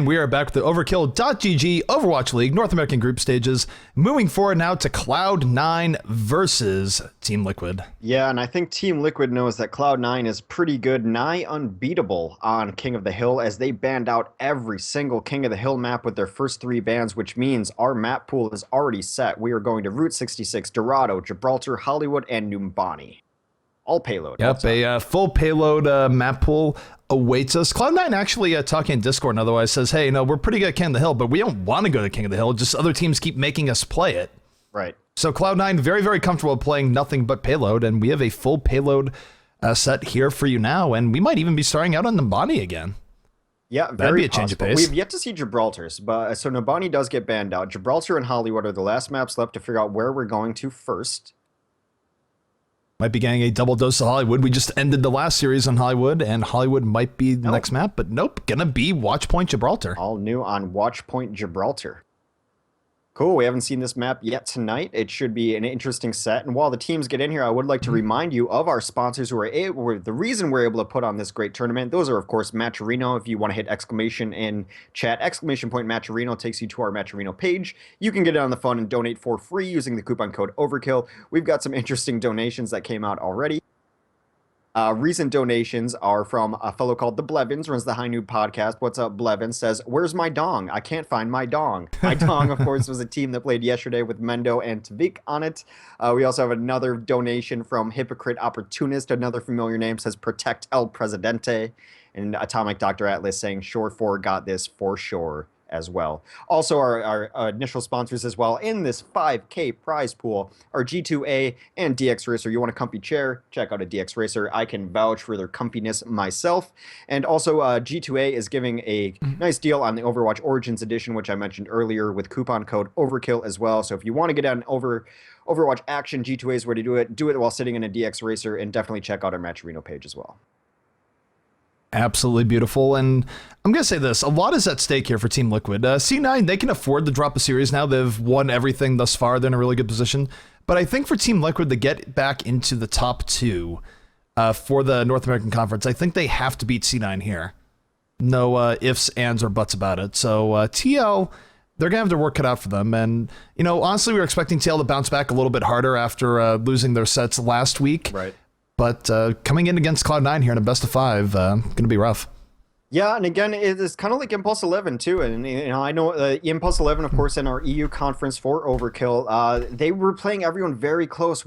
And we are back with the Overkill.gg Overwatch League North American group stages. Moving forward now to Cloud9 versus Team Liquid. Yeah, and I think Team Liquid knows that Cloud9 is pretty good, nigh unbeatable on King of the Hill, as they banned out every single King of the Hill map with their first 3 bans, which means our map pool is already set. We are going to Route 66, Dorado, Gibraltar, Hollywood, and Numbani. All payload. Yep, a full payload map pool awaits us. Cloud9 actually talking in Discord and otherwise says, hey, we're pretty good at King of the Hill, but we don't want to go to King of the Hill. Just other teams keep making us play it. Right. So Cloud9 very, very comfortable playing nothing but payload, and we have a full payload set here for you now, and we might even be starting out on Numbani again. Yeah, that'd be a change of pace. We've yet to see Gibraltar's, but so Numbani does get banned out. Gibraltar and Hollywood are the last maps left to figure out where we're going to first. Might be getting a double dose of Hollywood. We just ended the last series on Hollywood, and Hollywood might be the next map, but nope, gonna be Watchpoint Gibraltar. All new on Watchpoint Gibraltar. Cool, we haven't seen this map yet tonight. It should be an interesting set. And while the teams get in here, I would like to remind you of our sponsors who are able, the reason we're able to put on this great tournament. Those are, of course, Matcherino. If you want to hit exclamation in chat, exclamation point Matcherino takes you to our Matcherino page. You can get it on the phone and donate for free using the coupon code Overkill. We've got some interesting donations that came out already. Recent donations are from a fellow called The Blevins, runs the High Noob podcast. What's up, Blevins? Says, where's my dong? I can't find my dong. My dong, of course, was a team that played yesterday with Mendo and Tavik on it. We also have another donation from Hypocrite Opportunist, another familiar name, says, Protect El Presidente. And Atomic Dr. Atlas saying, Shore 4 got this for sure as well. Also, our initial sponsors as well in this 5K prize pool are G2A and DX Racer. You want a comfy chair? Check out a DX Racer. I can vouch for their comfiness myself. And also, G2A is giving a nice deal on the Overwatch Origins Edition, which I mentioned earlier, with coupon code Overkill as well. So if you want to get on Overwatch action, G2A is where to do it while sitting in a DX Racer, and definitely check out our Matcherino page as well. Absolutely beautiful, and I'm going to say this, a lot is at stake here for Team Liquid. C9, they can afford to drop a series now. They've won everything thus far. They're in a really good position. But I think for Team Liquid to get back into the top 2 for the North American Conference, I think they have to beat C9 here. No ifs, ands, or buts about it. So TL, they're going to have their work cut out for them. And, honestly, we were expecting TL to bounce back a little bit harder after losing their sets last week. Right. But coming in against Cloud9 here in a best of 5, going to be rough. Yeah, and again, it's kind of like Impulse 11 too, and I know Impulse 11, of course, in our EU conference for Overkill, they were playing everyone very close.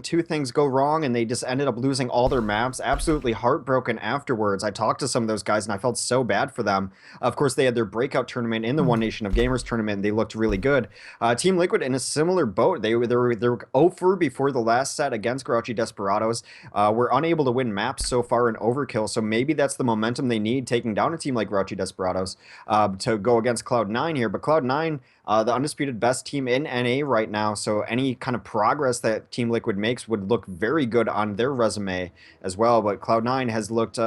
Two things go wrong, and they just ended up losing all their maps. Absolutely heartbroken afterwards. I talked to some of those guys, and I felt so bad for them. Of course, they had their breakout tournament in the One Nation of Gamers tournament, and they looked really good. Team Liquid in a similar boat. They were 0-4 before the last set against Grouchy Desperados. Were unable to win maps so far in Overkill, so maybe that's the momentum they need, taking down a team like Grouchy Desperados to go against Cloud9 here. But Cloud9, the undisputed best team in NA right now, so any kind of progress that Team Liquid makes would look very good on their resume as well. But Cloud9 has looked,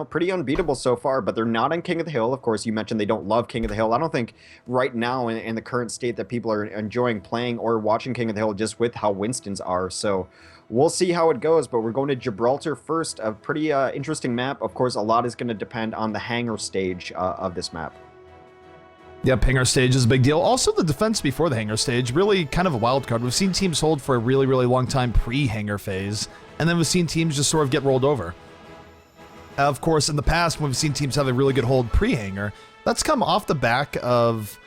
pretty unbeatable so far, but they're not on King of the Hill. Of course, you mentioned they don't love King of the Hill. I don't think right now in the current state that people are enjoying playing or watching King of the Hill just with how Winston's are. So we'll see how it goes, but we're going to Gibraltar first, a pretty interesting map. Of course, a lot is going to depend on the hangar stage of this map. Yep, hangar stage is a big deal. Also, the defense before the hangar stage, really kind of a wild card. We've seen teams hold for a really, really long time pre-hangar phase, and then we've seen teams just sort of get rolled over. Of course, in the past, when we've seen teams have a really good hold pre-hangar, that's come off the back of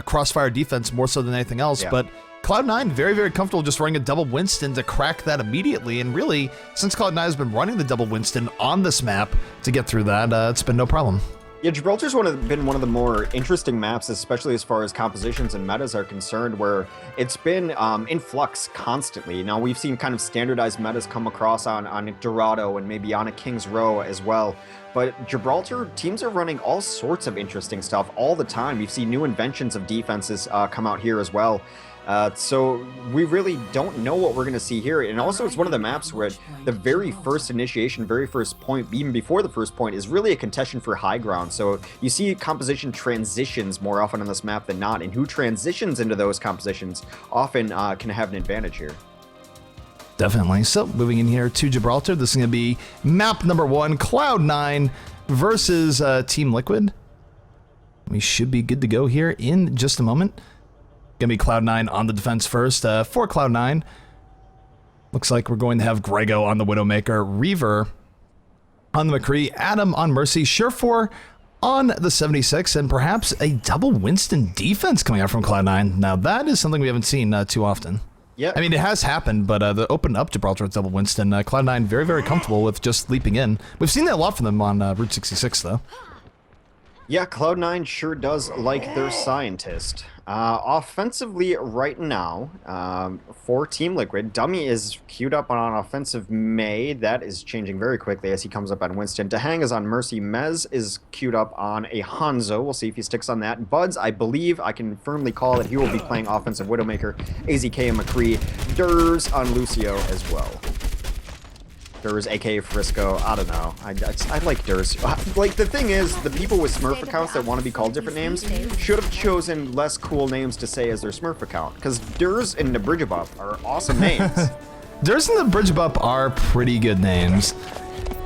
crossfire defense more so than anything else, but Cloud9 very, very comfortable just running a double Winston to crack that immediately, and really, since Cloud9 has been running the double Winston on this map to get through that, it's been no problem. Yeah, Gibraltar's been one of the more interesting maps, especially as far as compositions and metas are concerned, where it's been in flux constantly. Now, we've seen kind of standardized metas come across on Dorado and maybe on a King's Row as well. But Gibraltar, teams are running all sorts of interesting stuff all the time. We've seen new inventions of defenses come out here as well. So we really don't know what we're going to see here. And also, it's one of the maps where the very first initiation, very first point, even before the first point, is really a contention for high ground. So you see composition transitions more often on this map than not, and who transitions into those compositions often can have an advantage here. Definitely. So moving in here to Gibraltar, this is going to be map number 1, Cloud9 versus Team Liquid. We should be good to go here in just a moment. Gonna be Cloud9 on the defense first. For Cloud9, looks like we're going to have Grego on the Widowmaker, Reaver on the McCree, Adam on Mercy, Surefour on the 76, and perhaps a double Winston defense coming out from Cloud9. Now that is something we haven't seen too often. Yeah, I mean, it has happened, but the open up Gibraltar with double Winston, Cloud9 very, very comfortable with just leaping in. We've seen that a lot from them on Route 66, though. Yeah, Cloud9 sure does like their scientist. Offensively right now, for Team Liquid, Dummy is queued up on an offensive May. That is changing very quickly as he comes up on Winston. Dahang is on Mercy. Mez is queued up on a Hanzo. We'll see if he sticks on that. Buds, I believe I can firmly call that he will be playing offensive Widowmaker. AZK and McCree. Durs on Lucio as well. Durs, aka Frisco, I don't know. I like Durs. Like, the thing is, the people with Smurf accounts that want to be called different names should have chosen less cool names to say as their Smurf account, because Durs and Nabrijabup are awesome names. Durs and Nabrijabup are pretty good names.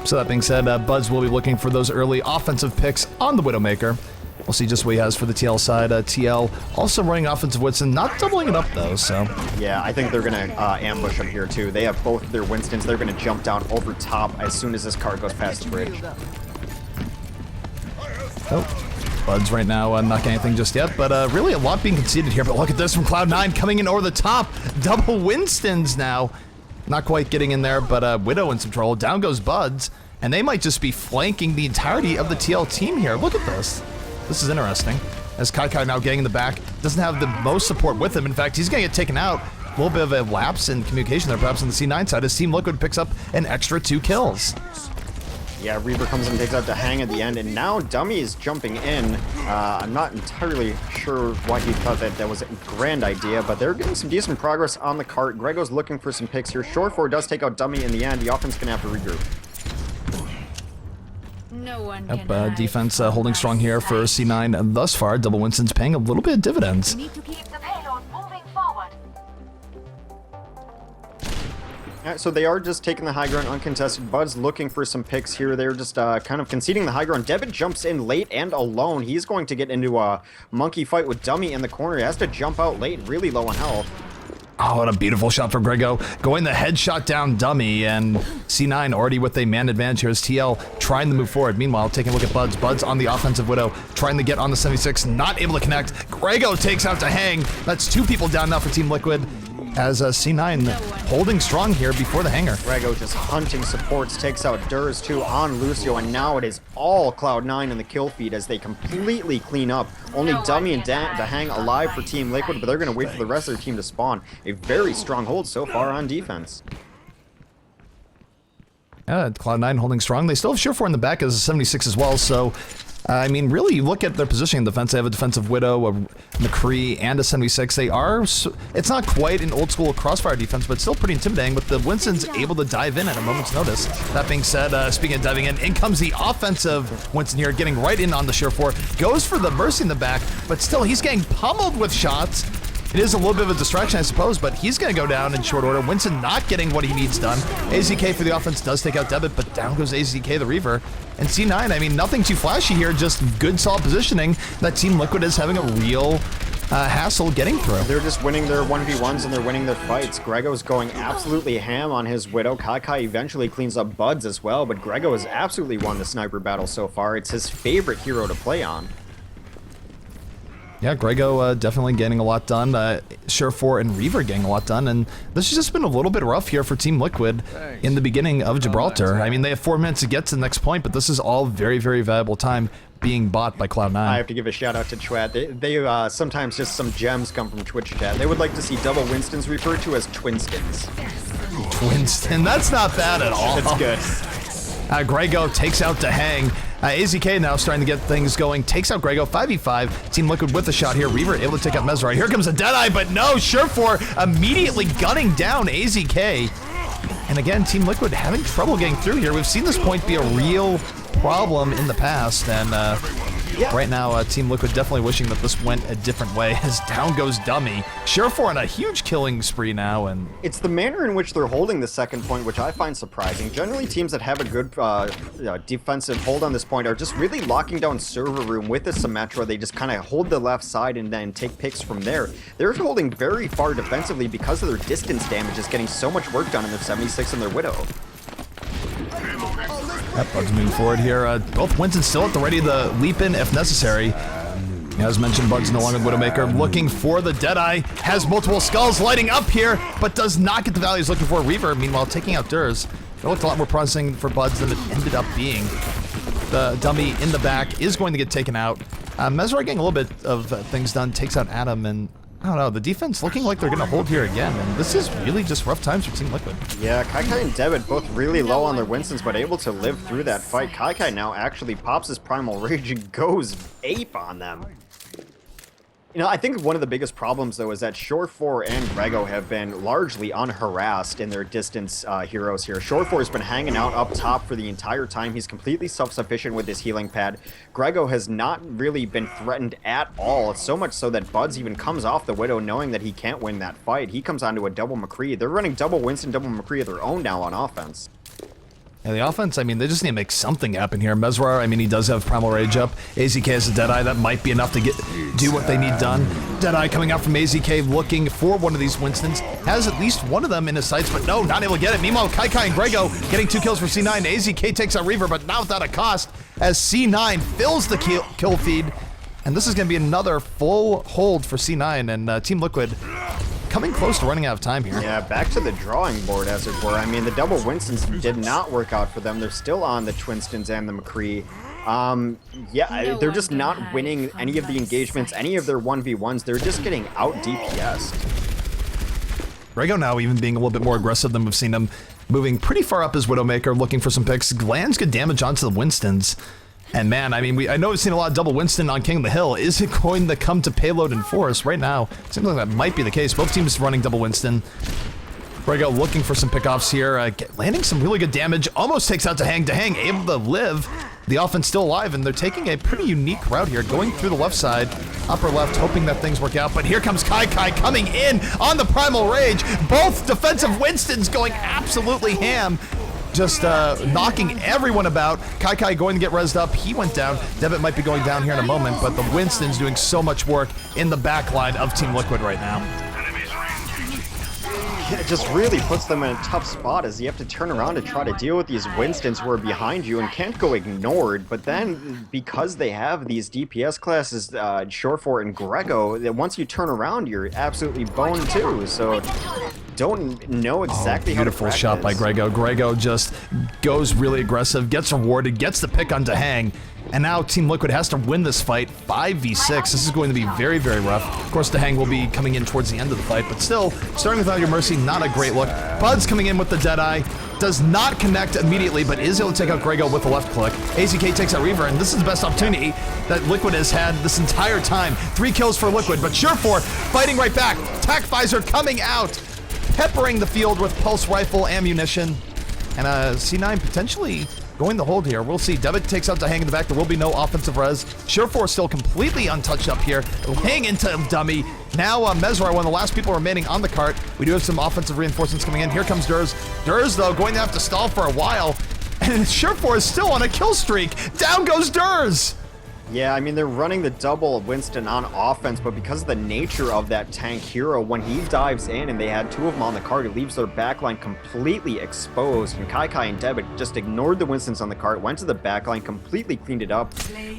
So that being said, Buds will be looking for those early offensive picks on the Widowmaker. We'll see just what he has for the TL side. TL also running offensive Winston, not doubling it up though, so. Yeah, I think they're going to ambush him here too. They have both their Winstons. They're going to jump down over top as soon as this car goes past the bridge. Oh, Buds right now not getting anything just yet, but really a lot being conceded here. But look at this from Cloud9 coming in over the top. Double Winstons now. Not quite getting in there, but Widow in some trouble. Down goes Buds, and they might just be flanking the entirety of the TL team here. Look at this. This is interesting, as Kai now getting in the back, doesn't have the most support with him. In fact, he's going to get taken out. A little bit of a lapse in communication there, perhaps on the C9 side, as Team Liquid picks up an extra 2 kills. Yeah, Reaver comes in and takes out Dahang at the end, and now Dummy is jumping in. I'm not entirely sure why he thought that was a grand idea, but they're getting some decent progress on the cart. Grego's looking for some picks here. Surefour does take out Dummy in the end. The offense going to have to regroup. Yep, defense holding strong here for C9 thus far. Double Winston's paying a little bit of dividends. We need to keep the payload moving forward. Alright, so they are just taking the high ground uncontested. Bud's looking for some picks here. They're just kind of conceding the high ground. Devitt jumps in late and alone. He's going to get into a monkey fight with Dummy in the corner. He has to jump out late, really low on health. Oh, what a beautiful shot from Grego. Going the headshot down Dummy, and C9 already with a man advantage here as TL trying to move forward. Meanwhile, taking a look at Buds. Buds on the offensive Widow, trying to get on the 76, not able to connect. Grego takes out Dahang. That's 2 people down now for Team Liquid, as C9 holding strong here before the hangar. Grego just hunting supports, takes out Durs too on Lucio, and now it is all Cloud9 in the kill feed as they completely clean up. Only Dummy and Dahang alive for Team Liquid, but they're going to wait for the rest of their team to spawn. A very strong hold so far on defense. Yeah, Cloud9 holding strong. They still have Surefour in the back as a 76 as well, so I mean, really, you look at their positioning in defense. They have a defensive Widow, a McCree, and a 76. They are, it's not quite an old school crossfire defense, but still pretty intimidating, with the Winston's able to dive in at a moment's notice. That being said, speaking of diving in comes the offensive Winston here, getting right in on the Surefour. Goes for the Mercy in the back, but still, he's getting pummeled with shots. It is a little bit of a distraction, I suppose, but he's going to go down in short order. Winston not getting what he needs done. AZK for the offense does take out Devitt, but down goes AZK, the Reaver. And C9, I mean, nothing too flashy here, just good, solid positioning that Team Liquid is having a real hassle getting through. They're just winning their 1v1s and they're winning their fights. Grego's going absolutely ham on his Widow. Kai eventually cleans up Buds as well, but Grego has absolutely won the sniper battle so far. It's his favorite hero to play on. Yeah, Grego definitely getting a lot done. Surefour and Reaver getting a lot done, and this has just been a little bit rough here for Team Liquid in the beginning of Gibraltar. I mean, they have 4 minutes to get to the next point, but this is all very, very valuable time being bought by Cloud9. I have to give a shout out to Chwat. They sometimes just some gems come from Twitch chat. They would like to see double Winstons referred to as Twinskins. Winston, that's not bad at all. It's good. Grego takes out Dahang. AZK now starting to get things going. Takes out Grego, 5v5. Team Liquid with the shot here. Reaver able to take out Mesra. Here comes a Deadeye, but no, Surefour immediately gunning down AZK. And again, Team Liquid having trouble getting through here. We've seen this point be a real problem in the past, and Yeah. Right now, Team Liquid definitely wishing that this went a different way as down goes Dummy. Surefour on a huge killing spree now, and It's the manner in which they're holding the second point, which I find surprising. Generally, teams that have a good defensive hold on this point are just really locking down server room with the Symmetra. They just kind of hold the left side and then take picks from there. They're holding very far defensively because of their distance damage is getting so much work done in their 76 and their Widow. Yep, Bud's moving forward here. Both Winston still at the ready to leap in if necessary. As mentioned, Bud's no longer the Widowmaker, looking for the Deadeye, has multiple skulls lighting up here, but does not get the value he's looking for. Reaver, meanwhile, taking out Durs. It looked a lot more promising for Buds than it ended up being. The dummy in the back is going to get taken out. Mesra getting a little bit of things done, takes out Adam, and I don't know, the defense looking like they're going to hold here again, and this is really just rough times for Team Liquid. Yeah, Kaikai and Debit both really low on their Winstons, but able to live through that fight. Kaikai now actually pops his Primal Rage and goes ape on them. You know, I think one of the biggest problems, though, is that Short4 and Grego have been largely unharassed in their distance heroes here. Short4 has been hanging out up top for the entire time. He's completely self-sufficient with his healing pad. Grego has not really been threatened at all, so much so that Buds even comes off the Widow knowing that he can't win that fight. He comes onto a double McCree. They're running double Winston, double McCree of their own now on offense. And the offense, I mean, they just need to make something happen here. Mesrar, I mean, he does have Primal Rage up. AZK has a Deadeye. That might be enough to do what they need done. Deadeye coming out from AZK looking for one of these Winstons. Has at least one of them in his sights, but no, not able to get it. Meanwhile, Kaikai and Grego getting 2 kills for C9. AZK takes out Reaver, but not without a cost as C9 fills the kill feed. And this is going to be another full hold for C9 and Team Liquid coming close to running out of time here. Yeah, back to the drawing board, as it were. I mean, the double Winstons did not work out for them. They're still on the Twinstons and the McCree. Yeah, they're just not winning any of the engagements, any of their 1v1s. They're just getting out DPS'd. Grego now even being a little bit more aggressive than we've seen him. Moving pretty far up his Widowmaker, looking for some picks. Lands good damage onto the Winstons. And man, I mean, I know we've seen a lot of double Winston on King of the Hill. Is it going to come to payload and force right now? Seems like that might be the case. Both teams running double Winston. Grego looking for some pickoffs here, landing some really good damage. Almost takes out Dahang, able to live. The offense still alive, and they're taking a pretty unique route here, going through the left side, upper left, hoping that things work out. But here comes Kaikai coming in on the Primal Rage. Both defensive Winstons going absolutely ham. Just knocking everyone about. Kaikai going to get rezzed up. He went down. Devitt might be going down here in a moment, but the Winston's doing so much work in the back line of Team Liquid right now. It just really puts them in a tough spot as you have to turn around and try to deal with these Winstons who are behind you and can't go ignored. But then, because they have these DPS classes, Short4 and Grego, that once you turn around, you're absolutely boned too. So don't know exactly how to beautiful shot by Grego. Grego just goes really aggressive, gets rewarded, gets the pick on Dahang. And now Team Liquid has to win this fight 5v6. This is going to be very, very rough. Of course, Dahang will be coming in towards the end of the fight, but still, starting without your mercy, not a great look. Bud's coming in with the Deadeye. Does not connect immediately, but is able to take out Grego with the left click. AZK takes out Reaver, and this is the best opportunity that Liquid has had this entire time. 3 kills for Liquid, but Short4 fighting right back. Tac Visor coming out, peppering the field with pulse rifle ammunition. And C9 potentially going the hold here. We'll see. Devitt takes out Dahang in the back. There will be no offensive res. Short4 still completely untouched up here. Hang into Dummy. Now Mesrar, one of the last people remaining on the cart. We do have some offensive reinforcements coming in. Here comes Durs. Durs, though, going to have to stall for a while. And Short4 is still on a kill streak. Down goes Durs. Yeah, I mean, they're running the double Winston on offense, but because of the nature of that tank hero, when he dives in and they had 2 of them on the cart, it leaves their backline completely exposed. And Kaikai and Devitt just ignored the Winstons on the cart, went to the backline, completely cleaned it up.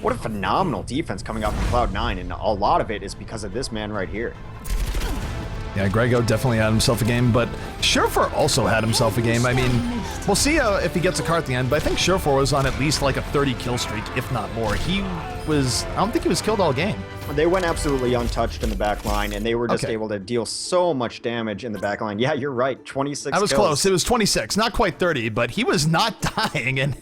What a phenomenal defense coming out from Cloud9, and a lot of it is because of this man right here. Yeah, Grego definitely had himself a game, but Short4 also had himself a game. I mean, we'll see if he gets a car at the end, but I think Short4 was on at least like a 30 kill streak, if not more. I don't think he was killed all game. They went absolutely untouched in the back line, and they were just able to deal so much damage in the back line. Yeah, you're right, 26 I was kills. close. It was 26, not quite 30, but he was not dying, and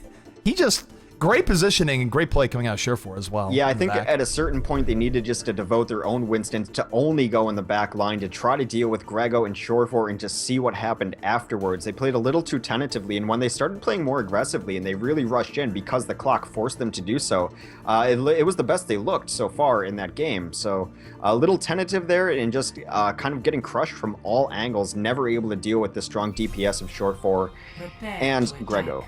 he just great positioning and great play coming out of Surefour as well. Yeah, I in the think back. at a certain point they needed just to devote their own Winstons to only go in the back line to try to deal with Grego and Surefour and just see what happened afterwards. They played a little too tentatively, and when they started playing more aggressively and they really rushed in because the clock forced them to do so, it was the best they looked so far in that game. So a little tentative there and just kind of getting crushed from all angles, never able to deal with the strong DPS of Surefour and Grego.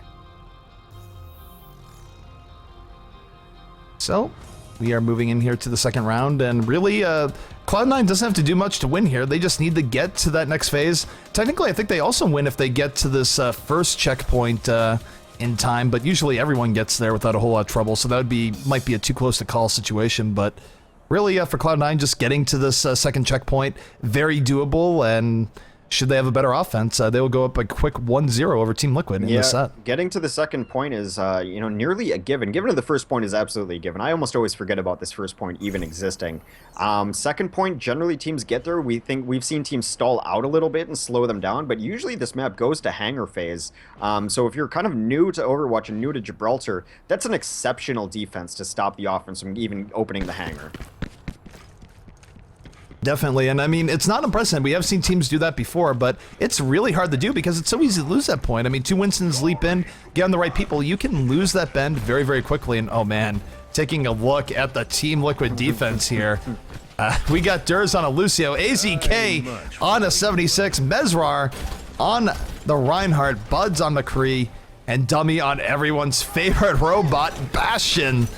So, we are moving in here to the second round, and really, Cloud9 doesn't have to do much to win here. They just need to get to that next phase. Technically, I think they also win if they get to this first checkpoint in time, but usually everyone gets there without a whole lot of trouble, so that would might be a too close to call situation, but really, for Cloud9, just getting to this second checkpoint, very doable, and should they have a better offense, they will go up a quick 1-0 over Team Liquid in this set. Getting to the second point is, nearly a given. Given to the first point is absolutely a given. I almost always forget about this first point even existing. Second point, generally teams get there. We've seen teams stall out a little bit and slow them down, but usually this map goes to hangar phase. So if you're kind of new to Overwatch and new to Gibraltar, that's an exceptional defense to stop the offense from even opening the hangar. Definitely, and I mean, it's not unprecedented. We have seen teams do that before, but it's really hard to do because it's so easy to lose that point. I mean, 2 Winstons leap in, get on the right people, you can lose that bend very, very quickly, and oh man, taking a look at the Team Liquid defense here. We got Durs on a Lucio, AZK on a 76, Mesrar on the Reinhardt, Buds on McCree, and Dummy on everyone's favorite robot, Bastion.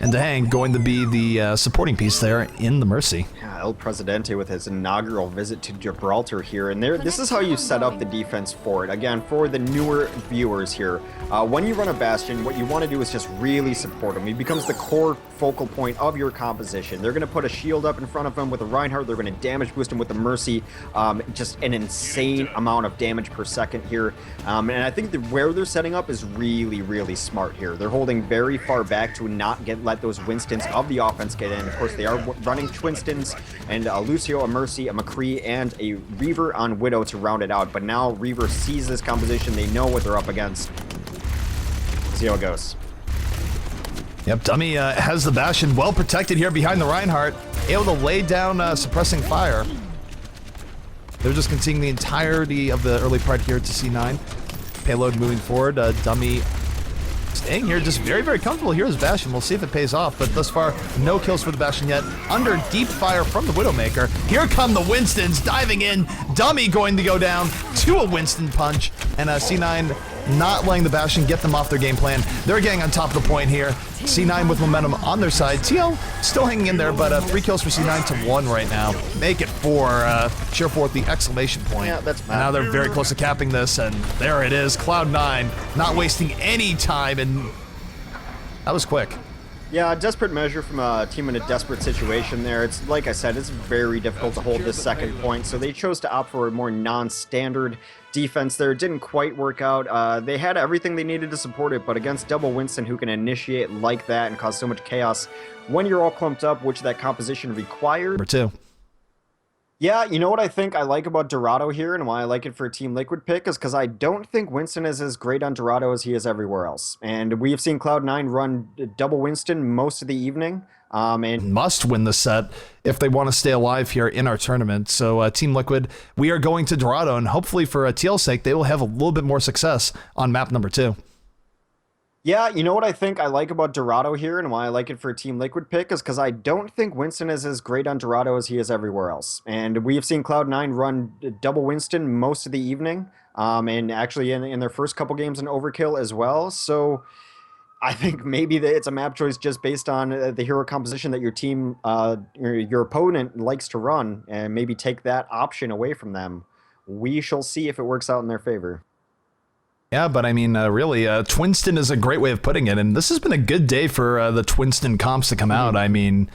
And dang, going to be the supporting piece there in the Mercy. Yeah, El Presidente with his inaugural visit to Gibraltar here. And this is how you set up the defense for it. Again, for the newer viewers here, when you run a Bastion, what you want to do is just really support him. He becomes the core focal point of your composition. They're going to put a shield up in front of him with a Reinhardt. They're going to damage boost him with the Mercy. Just an insane amount of damage per second here. And I think where they're setting up is really, really smart here. They're holding very far back to not let those Winstons of the offense get in. Of course, they are running Twinstons and a Lucio, a Mercy, a McCree, and a Reaver on Widow to round it out. But now Reaver sees this composition. They know what they're up against. See how it goes. Yep, Dummy has the Bastion well protected here behind the Reinhardt, able to lay down suppressing fire. They're just continuing the entirety of the early part here to C9. Payload moving forward, Dummy staying here, just very, very comfortable here as Bastion. We'll see if it pays off, but thus far, no kills for the Bastion yet. Under deep fire from the Widowmaker. Here come the Winstons diving in. Dummy going to go down to a Winston punch, and C9 not letting the Bastion get them off their game plan. They're getting on top of the point here. C9 with momentum on their side. TL still hanging in there, but 3 kills for C9 to 1 right now. Make it 4. Surefour with the exclamation point. Yeah, that's and now they're very close to capping this, and there it is. Cloud9 not wasting any time, and that was quick. Yeah, a desperate measure from a team in a desperate situation there. It's like I said, it's very difficult to hold this second point, so they chose to opt for a more non-standard defense there. It didn't quite work out. They had everything they needed to support it, but against Double Winston, who can initiate like that and cause so much chaos when you're all clumped up, which that composition required. Number 2. Yeah, you know what I think I like about Dorado here and why I like it for a Team Liquid pick is because I don't think Winston is as great on Dorado as he is everywhere else. And we've seen Cloud9 run Double Winston most of the evening. And must win the set if they want to stay alive here in our tournament. So Team Liquid, we are going to Dorado, and hopefully for TL's sake, they will have a little bit more success on map number 2. yeah, you know what I think I like about Dorado here and why I like it for a Team Liquid pick is because I don't think Winston is as great on Dorado as he is everywhere else. And we've seen Cloud9 run Double Winston most of the evening, and actually in their first couple games in Overkill as well. So I think maybe it's a map choice just based on the hero composition that your team, your opponent likes to run, and maybe take that option away from them. We shall see if it works out in their favor. Yeah, but I mean, really, Twinston is a great way of putting it, and this has been a good day for the Twinston comps to come out. I mean,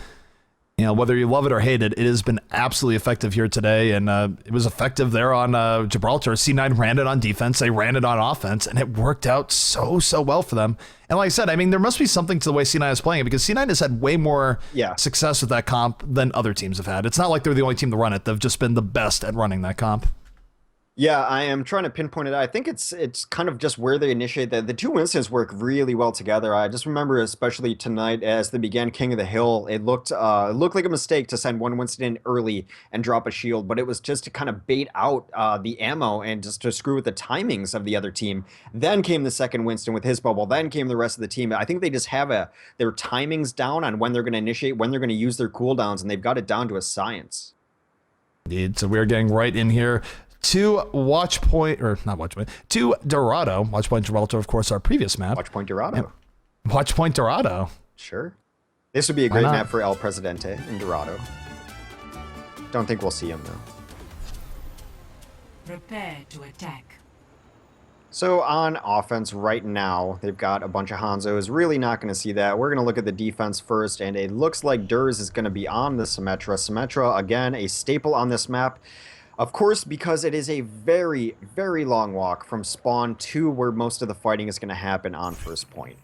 you know, whether you love it or hate it, it has been absolutely effective here today, and it was effective there on Gibraltar. C9 ran it on defense, they ran it on offense, and it worked out so well for them. And like I said, I mean, there must be something to the way C9 is playing it, because C9 has had way more success with that comp than other teams have had. It's not like they're the only team to run it. They've just been the best at running that comp. Yeah, I am trying to pinpoint it. I think it's kind of just where they initiate the two instants work really well together. I just remember, especially tonight, as they began King of the Hill, it looked like a mistake to send one Winston in early and drop a shield, but it was just to kind of bait out the ammo and just to screw with the timings of the other team. Then came the second Winston with his bubble. Then came the rest of the team. I think they just have their timings down on when they're going to initiate, when they're going to use their cooldowns, and they've got it down to a science. Indeed. So we're getting right in here to Watch Point, or not Watch Point, to Dorado. Watch Point Gibraltar, of course, our previous map. Watch Point Dorado. Watch Point Dorado. Sure. This would be a great map for El Presidente in Dorado. Don't think we'll see him, though. Prepare to attack. So on offense right now, they've got a bunch of Hanzos. Really not going to see that. We're going to look at the defense first, and it looks like Durs is going to be on the Symmetra. Symmetra, again, a staple on this map. Of course, because it is a very, very long walk from spawn to where most of the fighting is going to happen on first point.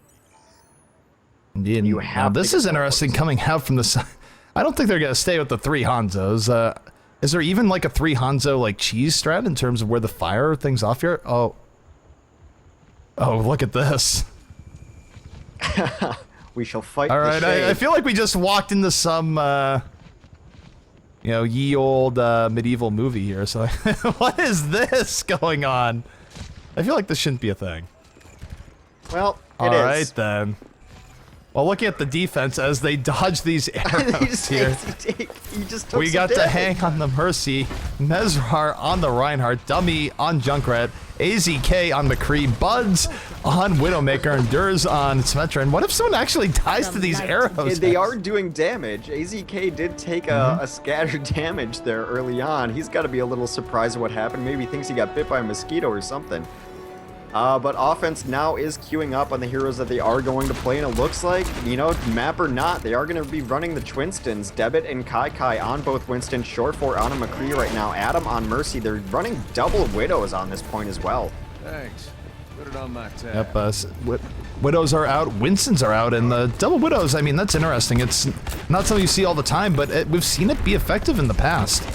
Indeed. You have now, this is interesting coming out from the side. I don't think they're going to stay with the 3 Hanzos. Is there even like a 3 Hanzo like cheese strat in terms of where the fire things off here? Oh, look at this. We shall fight. All right, I feel like we just walked into some, you know, ye old medieval movie here. So, what is this going on? I feel like this shouldn't be a thing. Well, it All is. right then. Well, looking at the defense as they dodge these arrows here, He just took we some got to damage. hang on the Mercy, Mesrar on the Reinhardt, Dummy on Junkrat, AZK on McCree, Buds on Widowmaker, and Durs on Symmetra. And what if someone actually dies to these arrows? They are doing damage. AZK did take a scattered damage there early on. He's got to be a little surprised at what happened. Maybe he thinks he got bit by a mosquito or something. But offense now is queuing up on the heroes that they are going to play, and it looks like, you know, map or not, they are going to be running the Twinstons. Debit and Kai on both Winston, Short 4 on a McCree right now, Adam on Mercy. They're running double Widows on this point as well. Thanks. Put it on my tab. Yep, Widows are out, Winstons are out, and the double Widows, I mean, that's interesting. It's not something you see all the time, but we've seen it be effective in the past.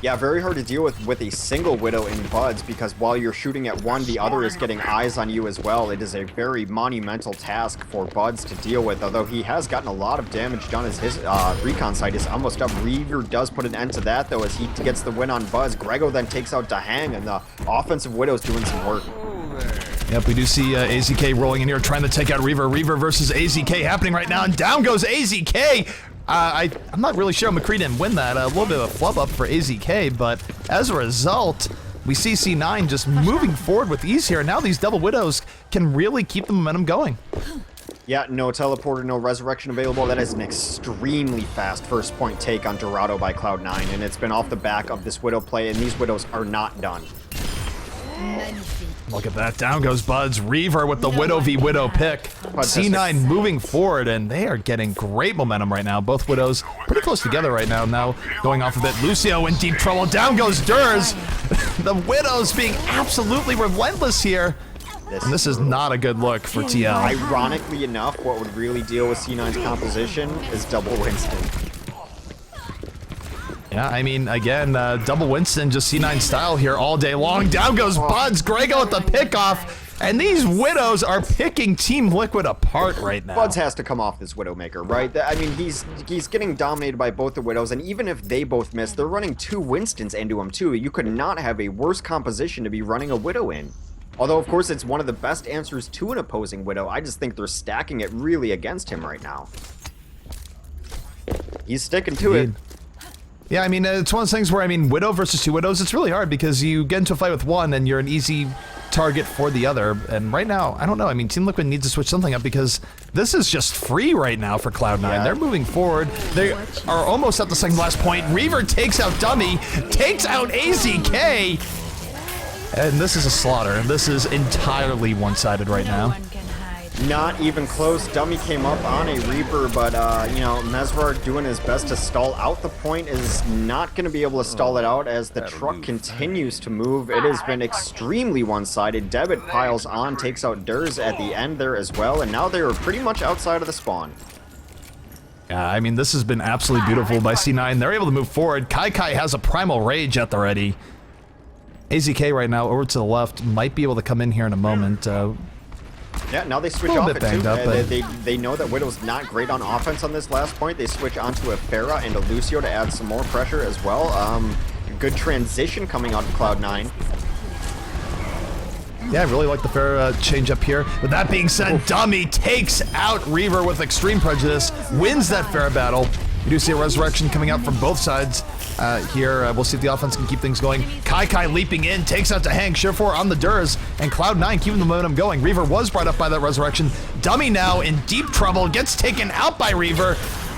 Yeah, very hard to deal with a single Widow in Buds, because while you're shooting at one, the other is getting eyes on you as well. It is a very monumental task for Buds to deal with, although he has gotten a lot of damage done as his recon sight is almost up. Reaver does put an end to that, though, as he gets the win on Buds. Grego then takes out Dahang, and the offensive Widow's doing some work. Yep, we do see AZK rolling in here, trying to take out Reaver. Reaver versus AZK happening right now, and down goes AZK! I'm not really sure McCree didn't win that. A little bit of a flub up for AZK, but as a result, we see C9 just moving forward with ease here. And now these double Widows can really keep the momentum going. Yeah, no teleporter, no resurrection available. That is an extremely fast first point take on Dorado by Cloud9, and it's been off the back of this Widow play, and these Widows are not done. Look at that. Down goes Buds. Reaver with the Widow v Widow pick. C9 moving forward, and they are getting great momentum right now. Both Widows pretty close together right now. Now going off a bit. Lucio in deep trouble. Down goes Durs. The Widows being absolutely relentless here. And this is not a good look for TL. Ironically enough, what would really deal with C9's composition is double Winston. Yeah, I mean, again, double Winston, just C9 style here all day long. Down goes Buds, Grego at the pickoff, and these Widows are picking Team Liquid apart right now. Buds has to come off this Widowmaker, right? I mean, he's getting dominated by both the Widows, and even if they both miss, they're running 2 Winstons into him too. You could not have a worse composition to be running a Widow in. Although, of course, it's one of the best answers to an opposing Widow. I just think they're stacking it really against him right now. He's sticking to it. Yeah, I mean, it's one of those things where, I mean, Widow versus 2 Widows, it's really hard because you get into a fight with one and you're an easy target for the other. And right now, I don't know. I mean, Team Liquid needs to switch something up because this is just free right now for Cloud9. Yeah. They're moving forward. They are almost at the second last point. Reaver takes out Dummy, takes out AZK. And this is a slaughter. This is entirely one-sided right now. Not even close. Dummy came up on a Reaper, but, you know, Mesrar doing his best to stall out the point is not going to be able to stall it out as the truck continues to move. It has been extremely one-sided. Debit piles on, takes out Durs at the end there as well, and now they are pretty much outside of the spawn. Yeah, I mean, this has been absolutely beautiful by C9. They're able to move forward. Kai has a Primal Rage at the ready. AZK right now over to the left might be able to come in here in a moment. Yeah, now they switch a little off bit it too. banged up, but- They know that Widow's not great on offense on this last point. They switch onto a Pharah and a Lucio to add some more pressure as well. Good transition coming out of Cloud9. Yeah, I really like the fair change up here. With that being said, Dummy takes out Reaver with extreme prejudice, wins that fair battle. We do see a resurrection coming out from both sides here. We'll see if the offense can keep things going. Kai leaping in, takes out to Hang, Shift4 on the Durs, and Cloud9 keeping the momentum going. Reaver was brought up by that resurrection. Dummy now in deep trouble, gets taken out by Reaver.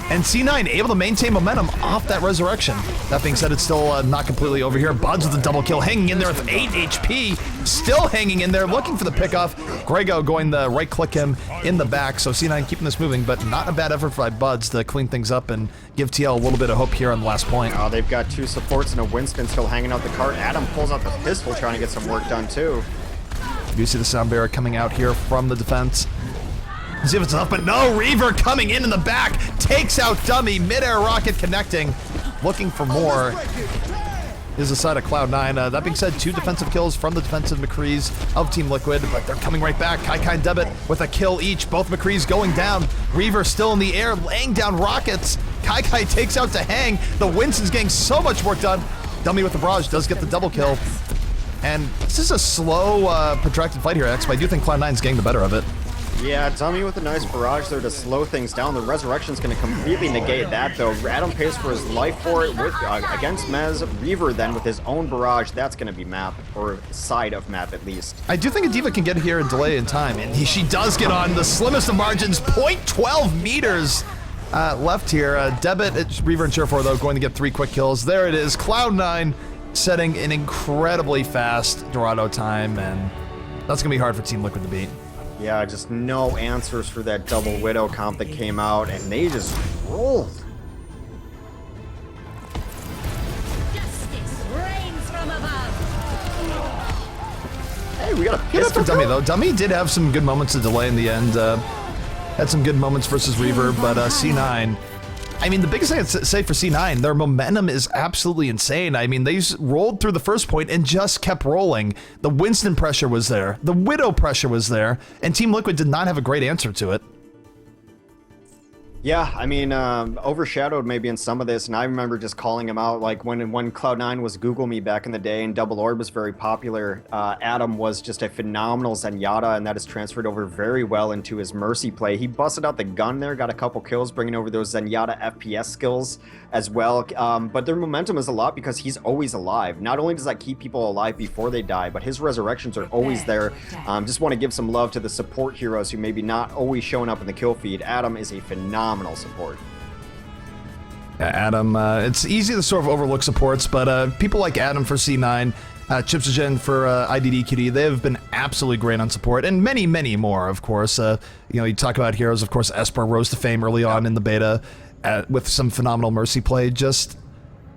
And C9 able to maintain momentum off that resurrection. That being said, it's still not completely over here. Buds with a double kill, hanging in there with 8 HP. Still hanging in there, looking for the pickoff. Grego going to right click him in the back. So C9 keeping this moving, but not a bad effort by Buds to clean things up and give TL a little bit of hope here on the last point. Oh, they've got 2 supports and a Winston still hanging out the cart. Adam pulls out the pistol trying to get some work done too. You see the sound barrier coming out here from the defense. See if it's enough, but no, Reaver coming in the back, takes out Dummy, mid-air rocket connecting, looking for more. Is the side of Cloud9. That being said, 2 defensive kills from the defensive McCrees of Team Liquid, but they're coming right back. Kai and Debit with a kill each, both McCrees going down. Reaver still in the air, laying down rockets. Kai takes out to Hang. The Winston's getting so much work done. Dummy with the barrage does get the double kill. And this is a slow, protracted fight here, X, but I do think Cloud9's getting the better of it. Yeah, Dummy with a nice barrage there to slow things down. The resurrection's going to completely negate that, though. Adam pays for his life for it with against Mez. Reaver then with his own barrage. That's going to be map, or side of map at least. I do think a D.Va can get here and delay in time, and she does get on the slimmest of margins, 0.12 meters left here. Debit, Reaver and Cheer4, though, going to get 3 quick kills. There it is, Cloud9 setting an incredibly fast Dorado time, and that's going to be hard for Team Liquid to beat. Yeah, just no answers for that double Widow comp that came out, and they just rolled. Justice reigns from above. Hey, we got a Good pistol for Dummy, kill? though. Dummy did have some good moments of delay in the end. Had some good moments versus Reaver, but C9... I mean, the biggest thing I'd say for C9, their momentum is absolutely insane. I mean, they rolled through the first point and just kept rolling. The Winston pressure was there. The Widow pressure was there. And Team Liquid did not have a great answer to it. Yeah, I mean, overshadowed maybe in some of this, and I remember just calling him out, like when Cloud9 was Google Me back in the day and Double Orb was very popular, Adam was just a phenomenal Zenyatta, and that has transferred over very well into his Mercy play. He busted out the gun there, got a couple kills, bringing over those Zenyatta FPS skills as well, but their momentum is a lot because he's always alive. Not only does that keep people alive before they die, but his resurrections are always there. Just want to give some love to the support heroes who maybe not always showing up in the kill feed. Adam is a phenomenal support. Yeah, Adam, it's easy to sort of overlook supports, but people like Adam for C9, Chipsogen for IDDQD, they have been absolutely great on support, and many, many more, of course. You know, you talk about heroes, of course, Esper rose to fame early on in the beta with some phenomenal Mercy play. Just,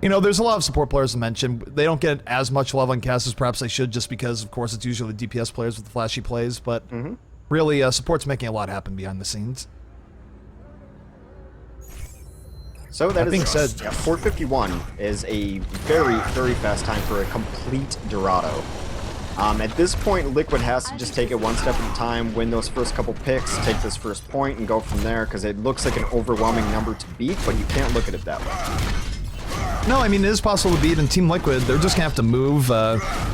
you know, there's a lot of support players to mention. They don't get as much love on cast as perhaps they should, just because, of course, it's usually DPS players with the flashy plays, but really, support's making a lot happen behind the scenes. So that being is said, 451 is a very, very fast time for a complete Dorado. At this point, Liquid has to just take it one step at a time, win those first couple picks, take this first point, and go from there, because it looks like an overwhelming number to beat, but you can't look at it that way. No, I mean, it is possible to beat in Team Liquid. They're just going to have to move,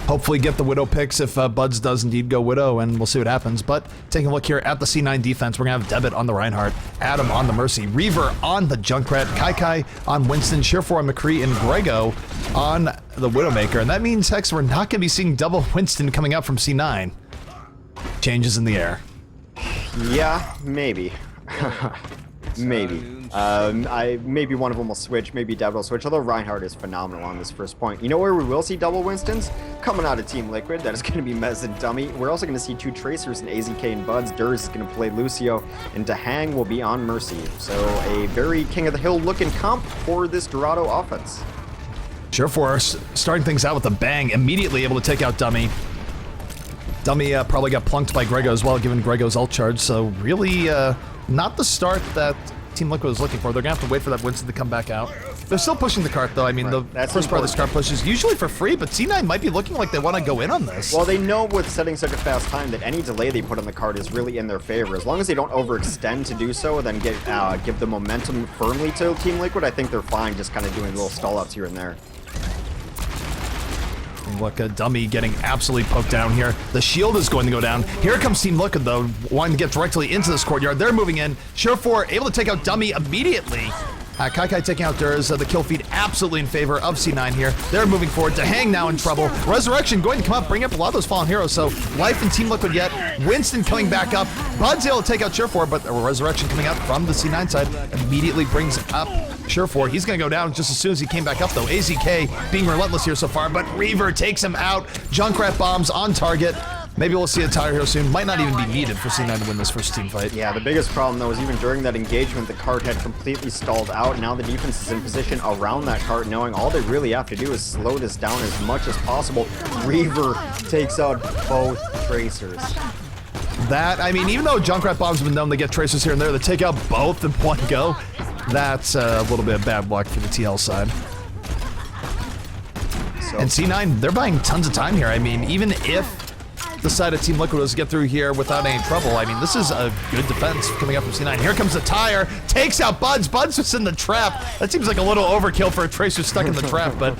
hopefully get the Widow picks if Buds does indeed go Widow, and we'll see what happens. But taking a look here at the C9 defense, we're going to have Debit on the Reinhardt, Adam on the Mercy, Reaver on the Junkrat, Kai on Winston, Cheer4 on McCree, and Grego on the Widowmaker. And that means, Hex, we're not going to be seeing double Winston coming out from C9. Changes in the air. Yeah, maybe. Maybe. Maybe one of them will switch, maybe Deb will switch, although Reinhardt is phenomenal on this first point. You know where we will see double Winstons? Coming out of Team Liquid, that is going to be Mez and Dummy. We're also going to see 2 Tracers in AZK and Buds. Durs is going to play Lucio, and Dahang will be on Mercy. So a very King of the Hill looking comp for this Dorado offense. Cheer4 starting things out with a bang, immediately able to take out Dummy. Dummy probably got plunked by Grego as well, given Grego's ult charge, so really not the start that Team Liquid was looking for. They're going to have to wait for that Winston to come back out. They're still pushing the cart, though. I mean, the That's first part of this important. cart push is usually for free, but C9 might be looking like they want to go in on this. Well, they know with setting such a fast time that any delay they put on the card is really in their favor. As long as they don't overextend to do so, and then give the momentum firmly to Team Liquid, I think they're fine just kind of doing little stall-outs here and there. And look, a dummy getting absolutely poked down here. The shield is going to go down. Here comes Team Liquid, though, wanting to get directly into this courtyard. They're moving in. Sure4 able to take out dummy immediately. Kai taking out Durs. The kill feed absolutely in favor of C9 here. They're moving forward. To Hang now in trouble. Resurrection going to come up, bring up a lot of those fallen heroes. So Life and Team Liquid yet. Winston coming back up. Bud's able to take out Sure4, but a Resurrection coming out from the C9 side immediately brings up Sure4. He's going to go down just as soon as he came back up, though. AZK being relentless here so far, but Reaver takes him out. Junkrat bombs on target. Maybe we'll see a tire hero soon. Might not even be needed for C9 to win this first team fight. Yeah, the biggest problem, though, is even during that engagement, the cart had completely stalled out. Now the defense is in position around that cart, knowing all they really have to do is slow this down as much as possible. Reaver takes out both Tracers. That, I mean, even though Junkrat bombs have been known to get Tracers here and there, to take out both in one go, that's a little bit of bad luck for the TL side. So, And C9, they're buying tons of time here. I mean, even if the side of Team Liquid was to get through here without any trouble, I mean, this is a good defense coming up from C9. Here comes the tire, takes out Buds. Buds was in the trap. That seems like a little overkill for a Tracer stuck in the trap, but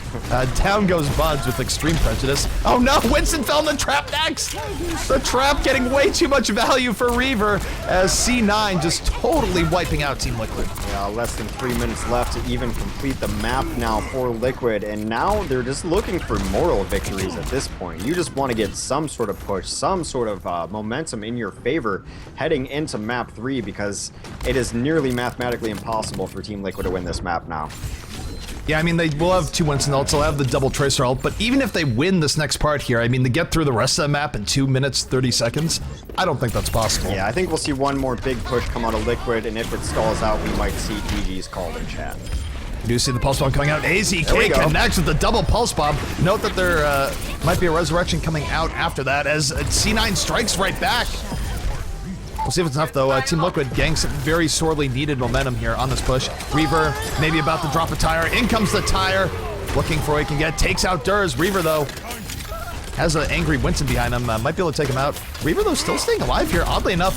down goes Buds with extreme prejudice. Oh no, Winston fell in the trap next! The trap getting way too much value for Reaver as C9 just totally wiping out Team Liquid. yeah, less than 3 minutes left to even complete the map now for Liquid, and now they're just looking for moral victories at this point. You just want to get some sort of push, some sort of momentum in your favor heading into map 3, because it is nearly mathematically impossible for Team Liquid to win this map now. Yeah, I mean, they will have 2 Winston ults, they'll have the double Tracer ult, but even if they win this next part here, I mean, to get through the rest of the map in 2 minutes, 30 seconds, I don't think that's possible. Yeah, I think we'll see one more big push come out of Liquid, and if it stalls out, we might see GG's called in chat. You do see the Pulse Bomb coming out. There we AZK go. connects with the double Pulse Bomb. Note that there might be a Resurrection coming out after that as C9 strikes right back. We'll see if it's enough, though. Team Liquid getting some very sorely needed momentum here on this push. Reaver maybe about to drop a tire. In comes the tire. Looking for what he can get. Takes out Durs. Reaver, though, has an angry Winston behind him. Might be able to take him out. Reaver, though, still staying alive here, oddly enough.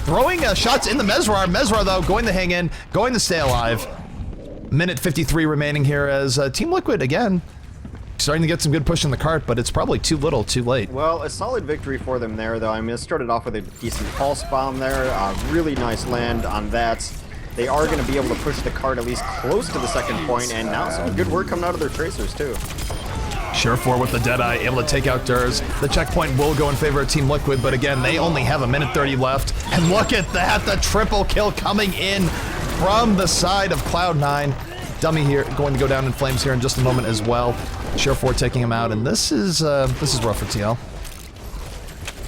Throwing shots in the Mezrar. Mezrar, though, going to hang in, going to stay alive. Minute 53 remaining here as Team Liquid, again, starting to get some good push in the cart, but it's probably too little, too late. Well, a solid victory for them there, though. I mean, it started off with a decent pulse bomb there. Really nice land on that. They are going to be able to push the cart at least close to the second point, and now some good work coming out of their Tracers, too. Sure4 with the Deadeye, able to take out Durs. The checkpoint will go in favor of Team Liquid, but again, they only have a minute 30 left. And look at that, the triple kill coming in from the side of Cloud9. Dummy here going to go down in flames here in just a moment as well. Sure4 taking him out, and this is rough for TL.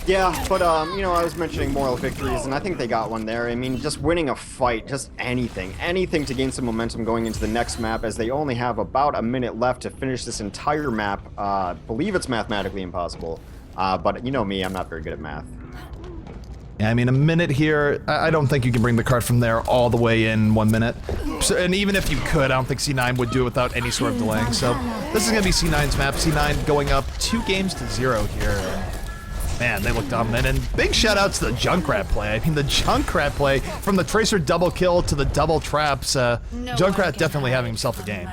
Yeah, but, you know, I was mentioning moral victories, and I think they got one there. I mean, just winning a fight, just anything to gain some momentum going into the next map, as they only have about a minute left to finish this entire map. Believe it's mathematically impossible, but you know me, I'm not very good at math. Yeah, I mean, a minute here, I don't think you can bring the cart from there all the way in 1 minute. So, and even if you could, I don't think C9 would do it without any sort of delaying. So this is going to be C9's map. C9 going up 2-0 here. Man, they look dominant, and big shout out to the Junkrat play. I mean, the Junkrat play, from the Tracer double kill to the double traps, Junkrat definitely having himself a game.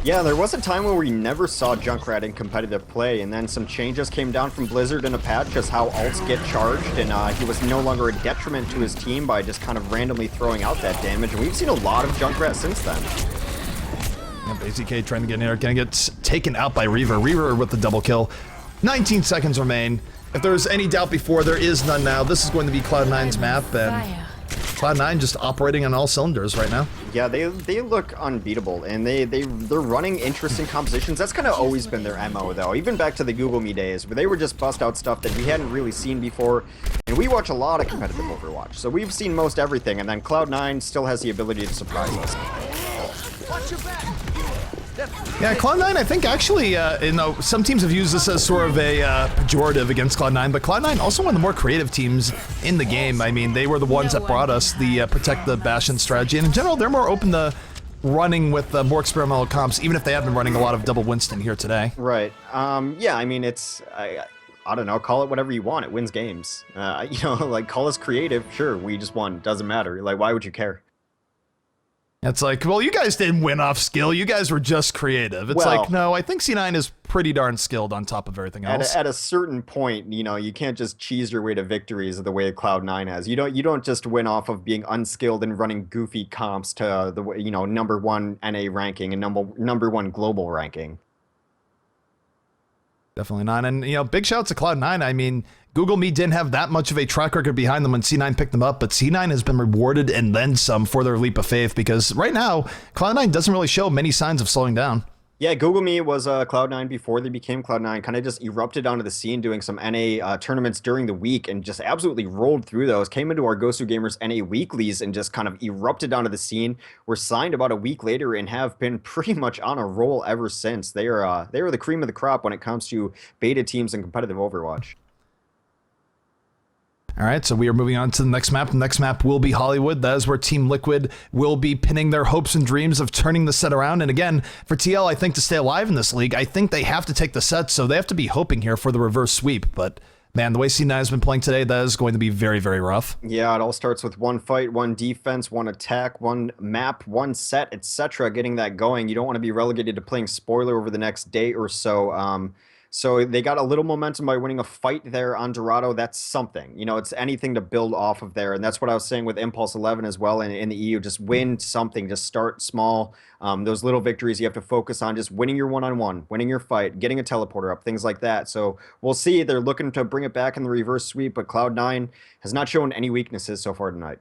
Yeah, there was a time where we never saw Junkrat in competitive play, and then some changes came down from Blizzard in a patch, just how ults get charged, and he was no longer a detriment to his team by just kind of randomly throwing out that damage, and we've seen a lot of Junkrat since then. Yep, AZK trying to get in here, gonna get taken out by Reaver. Reaver with the double kill. 19 seconds remain. If there was any doubt before, there is none now. This is going to be Cloud9's map, and Cloud9 just operating on all cylinders right now. Yeah, they look unbeatable, and they're running interesting compositions. That's kind of always been their MO, though. Even back to the Google Me days, where they would just bust out stuff that we hadn't really seen before. And we watch a lot of competitive Overwatch, so we've seen most everything, and then Cloud9 still has the ability to surprise us. Yeah, Cloud9, I think actually, some teams have used this as sort of a pejorative against Cloud9, but Cloud9 also one of the more creative teams in the game. I mean, they were the ones that brought us the protect the Bastion strategy, and in general, they're more open to running with more experimental comps, even if they have been running a lot of double Winston here today. Right. Yeah, I mean, I don't know, call it whatever you want. It wins games. Like, call us creative. Sure, we just won. Doesn't matter. Like, why would you care? It's like, well, you guys didn't win off skill. You guys were just creative. It's like, no, I think C9 is pretty darn skilled on top of everything else. At a certain point, you can't just cheese your way to victories the way Cloud9 has. You don't just win off of being unskilled and running goofy comps to the #1 NA ranking and number 1 global ranking. Definitely not. And, big shout out to Cloud9. I mean, Google Me didn't have that much of a track record behind them when C9 picked them up, but C9 has been rewarded and then some for their leap of faith, because right now, Cloud9 doesn't really show many signs of slowing down. Yeah, Google Me was Cloud9 before they became Cloud9, kind of just erupted onto the scene doing some NA tournaments during the week and just absolutely rolled through those, came into our GosuGamers NA weeklies and just kind of erupted onto the scene, were signed about a week later and have been pretty much on a roll ever since. They are the cream of the crop when it comes to beta teams and competitive Overwatch. All right, so we are moving on to the next map. The next map will be Hollywood. That is where Team Liquid will be pinning their hopes and dreams of turning the set around. And again, for TL, I think to stay alive in this league, I think they have to take the set, so they have to be hoping here for the reverse sweep. But man, the way C9 has been playing today, that is going to be very, very rough. Yeah, it all starts with one fight, one defense, one attack, one map, one set, etc. Getting that going. You don't want to be relegated to playing spoiler over the next day or so. So they got a little momentum by winning a fight there on Dorado. That's something. It's anything to build off of there. And that's what I was saying with Impulse 11 as well in the EU. Just win something. Just start small. Those little victories you have to focus on. Just winning your one-on-one, winning your fight, getting a teleporter up, things like that. So we'll see. They're looking to bring it back in the reverse sweep, but Cloud9 has not shown any weaknesses so far tonight.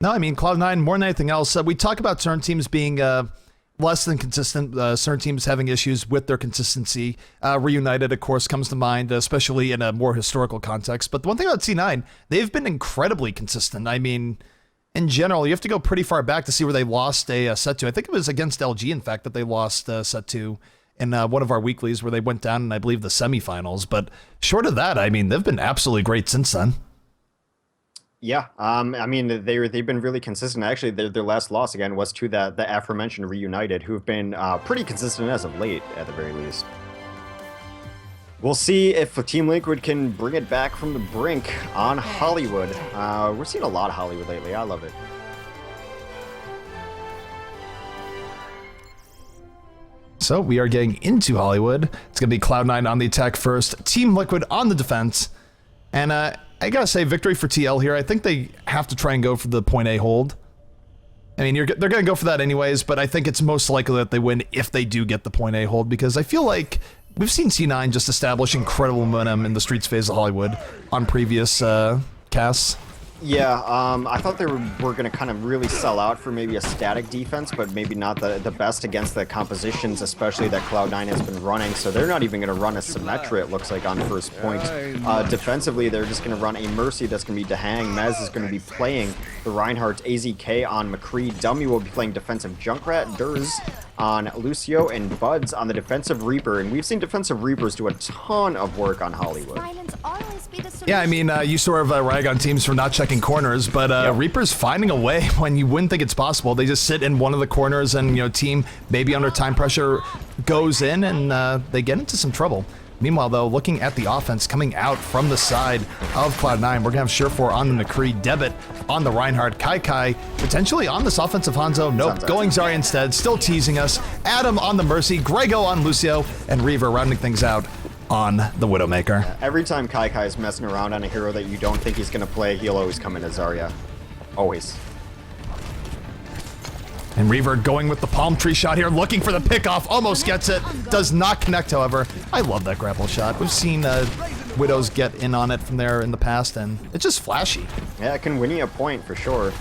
No, I mean, Cloud9, more than anything else, we talk about certain teams being less than consistent, certain teams having issues with their consistency. Reunited, of course, comes to mind, especially in a more historical context. But the one thing about C9, they've been incredibly consistent. I mean, in general, you have to go pretty far back to see where they lost a set to. I think it was against LG, in fact, that they lost set to in one of our weeklies where they went down in, I believe, the semifinals. But short of that, I mean, they've been absolutely great since then. Yeah, I mean, they've been really consistent. Actually, their last loss, again, was to the aforementioned Reunited, who've been pretty consistent as of late, at the very least. We'll see if Team Liquid can bring it back from the brink on Hollywood. We're seeing a lot of Hollywood lately. I love it. So we are getting into Hollywood. It's going to be Cloud9 on the attack first, Team Liquid on the defense. And I gotta say, victory for TL here. I think they have to try and go for the point A hold. I mean, they're gonna go for that anyways, but I think it's most likely that they win if they do get the point A hold, because I feel like we've seen C9 just establish incredible momentum in the streets phase of Hollywood on previous casts. Yeah, I thought they were going to kind of really sell out for maybe a static defense, but maybe not the best against the compositions, especially that Cloud9 has been running. So they're not even going to run a Symmetra, it looks like, on first point. Defensively, they're just going to run a Mercy that's going to be Dehang. Mez is going to be playing the Reinhardt, AZK on McCree. Dummy will be playing defensive Junkrat, Durs on Lucio, and Buds on the defensive Reaper. And we've seen defensive Reapers do a ton of work on Hollywood. Yeah, I mean, you sort of rag on teams for not checking corners, but Yep. Reaper's finding a way when you wouldn't think it's possible. They just sit in one of the corners and, team maybe under time pressure goes in and they get into some trouble. Meanwhile, though, looking at the offense coming out from the side of Cloud9, we're going to have Surefour on the McCree, Debit on the Reinhardt, Kai potentially on this offensive Hanzo. Nope, going Zarya instead, still teasing us. Adam on the Mercy, Grego on Lucio, and Reaver rounding things out on the Widowmaker. Every time Kai is messing around on a hero that you don't think he's going to play, he'll always come into Zarya. Always. And Reaver going with the palm tree shot here, looking for the pickoff, almost gets it, does not connect, however. I love that grapple shot. We've seen Widows get in on it from there in the past, and it's just flashy. Yeah, it can win you a point for sure.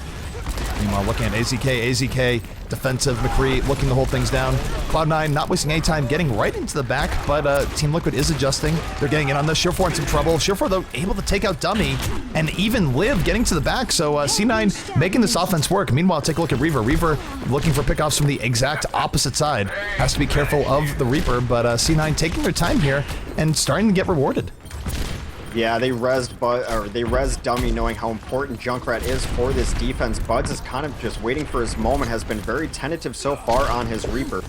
Meanwhile, looking at AZK, defensive, McCree looking to hold things down. Cloud9 not wasting any time, getting right into the back, but Team Liquid is adjusting. They're getting in on this. Surefour in some trouble. Surefour, though, able to take out Dummy and even Liv getting to the back, so C9 making this offense work. Meanwhile, take a look at Reaver. Reaver looking for pickoffs from the exact opposite side. Has to be careful of the Reaper, but C9 taking their time here and starting to get rewarded. Yeah, they rezzed Dummy knowing how important Junkrat is for this defense. Buds is kind of just waiting for his moment, has been very tentative so far on his Reaper.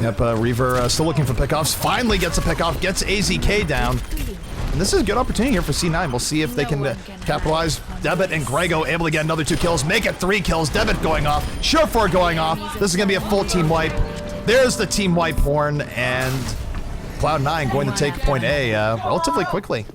Yep, Reaver still looking for pickoffs. Finally gets a pickoff, gets AZK down. And this is a good opportunity here for C9. We'll see if they can capitalize. Debit and Grego able to get another 2 kills, make it 3 kills. Debit going off, Surefour going off. This is going to be a full team wipe. There's the team wipe horn, and Cloud9 going to take point A relatively quickly.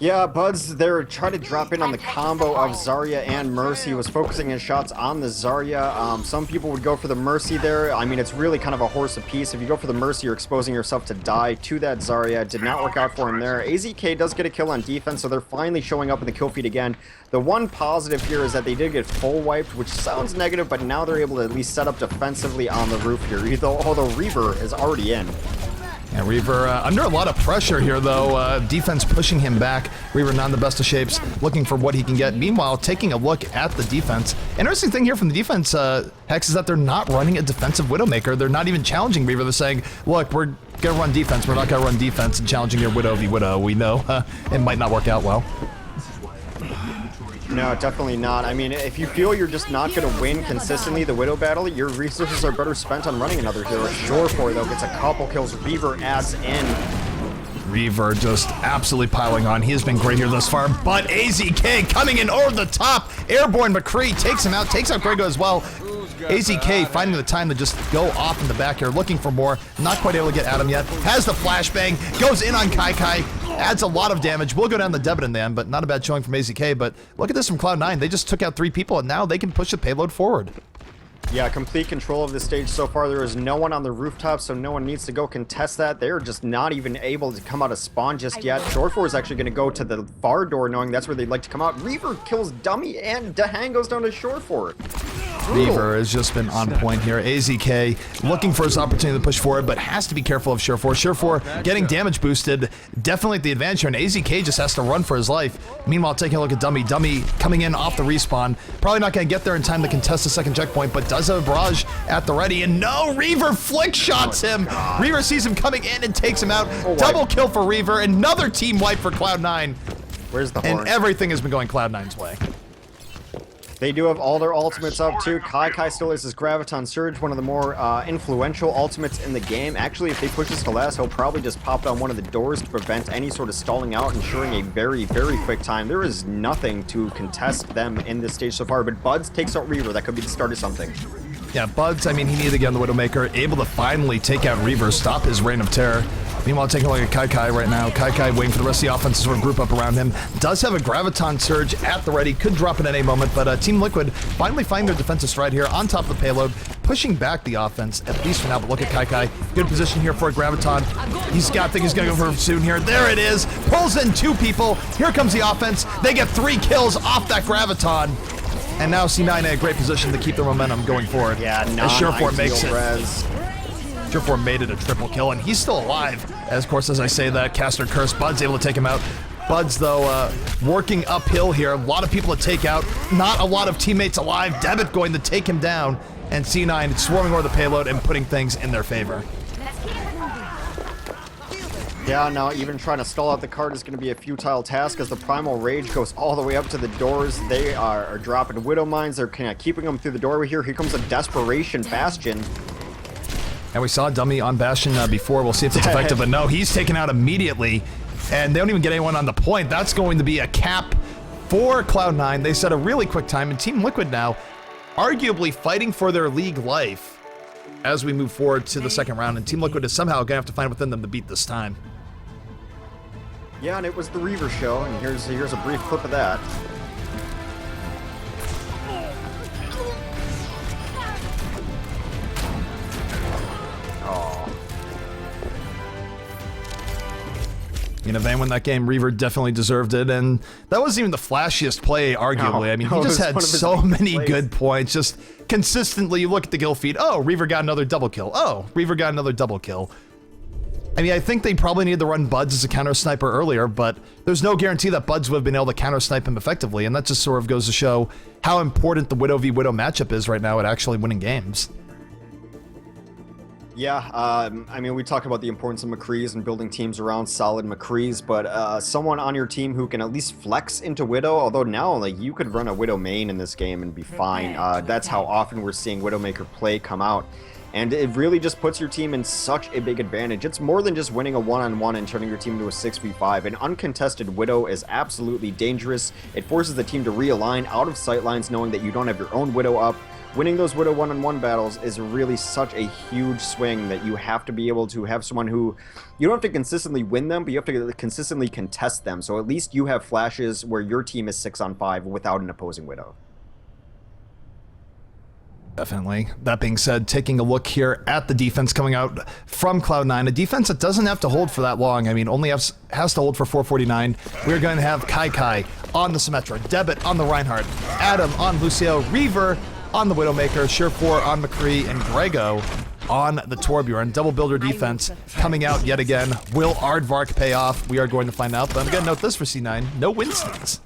Yeah, Buds, they're trying to drop in on the combo of Zarya and Mercy. Was focusing his shots on the Zarya. Some people would go for the Mercy there. I mean, it's really kind of a horse apiece. If you go for the Mercy, you're exposing yourself to die to that Zarya. Did not work out for him there. AZK does get a kill on defense, so they're finally showing up in the kill feed again. The one positive here is that they did get full wiped, which sounds negative, but now they're able to at least set up defensively on the roof here, although Reaver is already in. Yeah, Reaver under a lot of pressure here, though. Defense pushing him back. Reaver not in the best of shapes, looking for what he can get. Meanwhile, taking a look at the defense. Interesting thing here from the defense, Hex, is that they're not running a defensive Widowmaker. They're not even challenging Reaver. They're saying, look, we're going to run defense. We're not going to run defense and challenging your Widow v Widow. We know it might not work out well. No, definitely not. I mean, if you feel you're just not going to win consistently the Widow battle, your resources are better spent on running another hero. Surefour, though, gets a couple kills. Reaver adds in. Reaver just absolutely piling on. He has been great here thus far, but AZK coming in over the top. Airborne McCree takes him out, takes out Grego as well. AZK finding the time to just go off in the back here, looking for more. Not quite able to get at him yet. Has the flashbang, goes in on Kai, adds a lot of damage. Will go down the Debit in the end, but not a bad showing from AZK. But look at this from Cloud9. They just took out 3 people, and now they can push the payload forward. Yeah, complete control of the stage so far. There is no one on the rooftop, so no one needs to go contest that. They're just not even able to come out of spawn just yet. Surefour is actually going to go to the far door, knowing that's where they'd like to come out. Reaver kills Dummy, and Dahang goes down to Surefour. Reaver has just been on point here. AZK looking for his opportunity to push forward, but has to be careful of Surefour. Surefour getting damage boosted, definitely the advantage here, and AZK just has to run for his life. Meanwhile, taking a look at Dummy. Dummy coming in off the respawn. Probably not going to get there in time to contest the second checkpoint, but does have a barrage at the ready, and no, Reaver flick shots him. Reaver sees him coming in and takes him out. Double kill for Reaver. Another team wipe for Cloud9. Where's the horn? And everything has been going Cloud9's way. They do have all their ultimates up too. Kai still is his Graviton Surge, one of the more influential ultimates in the game. Actually, if they push this to last, he'll probably just pop down one of the doors to prevent any sort of stalling out, ensuring a very, very quick time. There is nothing to contest them in this stage so far, but Buds takes out Reaver. That could be the start of something. Yeah, Buds, I mean, he needed to get on the Widowmaker, able to finally take out Reaver, stop his reign of terror. Meanwhile, taking a look at Kai right now. Kai waiting for the rest of the offense to sort of group up around him. Does have a Graviton Surge at the ready, could drop it at any moment, but Team Liquid finally find their defensive stride here on top of the payload, pushing back the offense, at least for now. But look at Kai. Good position here for a Graviton. He's got, I think he's going to go for soon here. There it is. Pulls in 2 people. Here comes the offense. They get 3 kills off that Graviton. And now C9 in a great position to keep their momentum going forward. Yeah, as Surefour makes it. Res. Surefour made it a triple kill, and he's still alive. As, of course, as I say that, Caster Curse, Bud's able to take him out. Bud's, though, working uphill here. A lot of people to take out. Not a lot of teammates alive. Debit going to take him down. And C9 swarming over the payload and putting things in their favor. Yeah, now even trying to stall out the card is going to be a futile task as the Primal Rage goes all the way up to the doors. They are dropping Widow Mines. They're kind of keeping them through the doorway here. Here comes a Desperation Bastion. And we saw Dummy on Bastion before. We'll see if it's effective, but no, he's taken out immediately. And they don't even get anyone on the point. That's going to be a cap for Cloud9. They set a really quick time, and Team Liquid now arguably fighting for their league life as we move forward to the second round, and Team Liquid is somehow going to have to find within them to beat this time. Yeah, and it was the Reaver show, and here's a brief clip of that. You know, Van won that game. Reaver definitely deserved it, and that wasn't even the flashiest play, arguably. I mean, he just had so many good points. Just consistently, you look at the kill feed. Oh, Reaver got another double kill. Oh, Reaver got another double kill. I mean, I think they probably needed to run Buds as a counter sniper earlier, but there's no guarantee that Buds would have been able to counter snipe him effectively, and that just sort of goes to show how important the Widow v Widow matchup is right now at actually winning games. Yeah, I mean, we talked about the importance of McCree's and building teams around solid McCree's, but someone on your team who can at least flex into Widow, although now, like, you could run a Widow main in this game and be fine. That's how often we're seeing Widowmaker play come out. And it really just puts your team in such a big advantage. It's more than just winning a one-on-one and turning your team into a 6v5. An uncontested Widow is absolutely dangerous. It forces the team to realign out of sightlines knowing that you don't have your own Widow up. Winning those Widow one-on-one battles is really such a huge swing that you have to be able to have someone who... You don't have to consistently win them, but you have to consistently contest them. So at least you have flashes where your team is 6-on-5 without an opposing Widow. Definitely. That being said, taking a look here at the defense coming out from Cloud9, a defense that doesn't have to hold for that long. I mean, only has to hold for 449. We're going to have Kai on the Symmetra, Debit on the Reinhardt, Adam on Lucio, Reaver on the Widowmaker, Sure4 on McCree, and Grego on the Torbjorn. Double builder defense coming out yet again. Will Aardvark pay off? We are going to find out, but I'm going to note this for C9. No Winstons.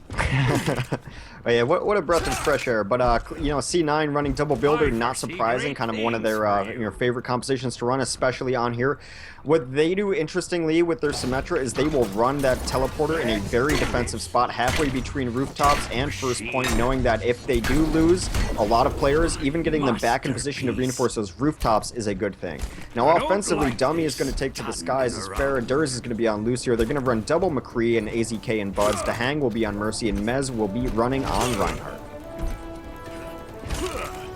Oh yeah, what a breath of fresh air. But you know, C9 running double builder, not surprising. Kind of one of their favorite compositions to run, especially on here. What they do interestingly with their Symmetra is they will run that teleporter in a very defensive spot halfway between rooftops and first point, knowing that if they do lose a lot of players, even getting them back in position to reinforce those rooftops is a good thing. Now offensively, Dummy is going to take to the skies as Farah. Durs is going to be on Lucio. They're going to run double McCree and AZK and Buds. Dahang will be on Mercy, and Mez will be running on Reinhardt.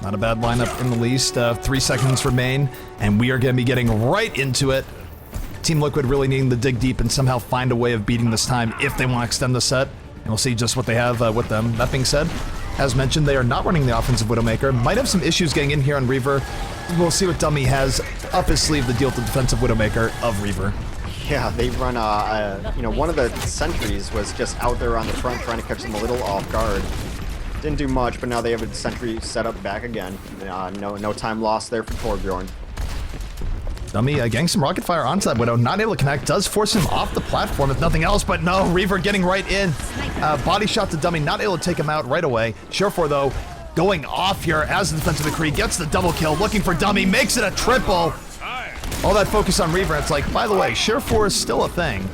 Not a bad lineup in the least. 3 seconds remain, and we are going to be getting right into it. Team Liquid really needing to dig deep and somehow find a way of beating this time if they want to extend the set. And we'll see just what they have with them. That being said, as mentioned, they are not running the offensive Widowmaker. Might have some issues getting in here on Reaver. We'll see what Dummy has up his sleeve to deal with the defensive Widowmaker of Reaver. Yeah, they run, you know, one of the sentries was just out there on the front trying to catch them a little off guard. Didn't do much, but now they have a sentry set up back again. No time lost there for Torbjorn. Dummy getting some rocket fire onto that Widow, not able to connect, does force him off the platform if nothing else, but no, Reaver getting right in. Body shot to Dummy, not able to take him out right away. Sure4 though, going off here as the defensive McCree, gets the double kill, looking for Dummy, makes it a triple. All that focus on Reaver, it's like, by the way, Sure4 is still a thing,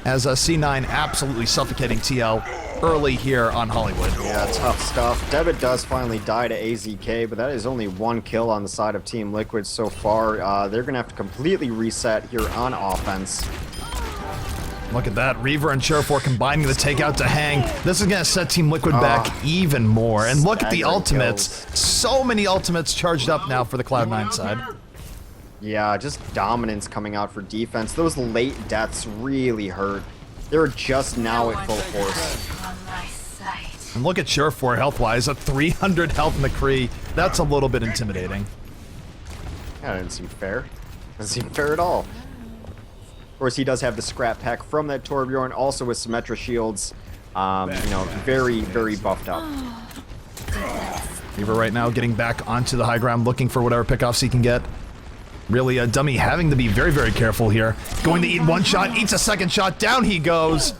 as C9 absolutely suffocating TL early here on Hollywood. Yeah, tough stuff. Debit does finally die to AZK, but that is only 1 kill on the side of Team Liquid so far. They're going to have to completely reset here on offense. Look at that, Reaver and Sure4 combining the takeout to Hang. This is going to set Team Liquid back even more. And look at the ultimates. Kills. So many ultimates charged up now for the Cloud9 side. Yeah, just dominance coming out for defense. Those late deaths really hurt. They're just now at full force. And look at Sure4 health-wise, a 300 health McCree. That's a little bit intimidating. That didn't seem fair. Doesn't seem fair at all. Of course, he does have the scrap pack from that Torbjorn, also with Symmetra shields. You know, very, very buffed up. Reaver right now getting back onto the high ground, looking for whatever pickoffs he can get. Really, a Dummy having to be very, very careful here. Going to eat one shot, eats a second shot, down he goes.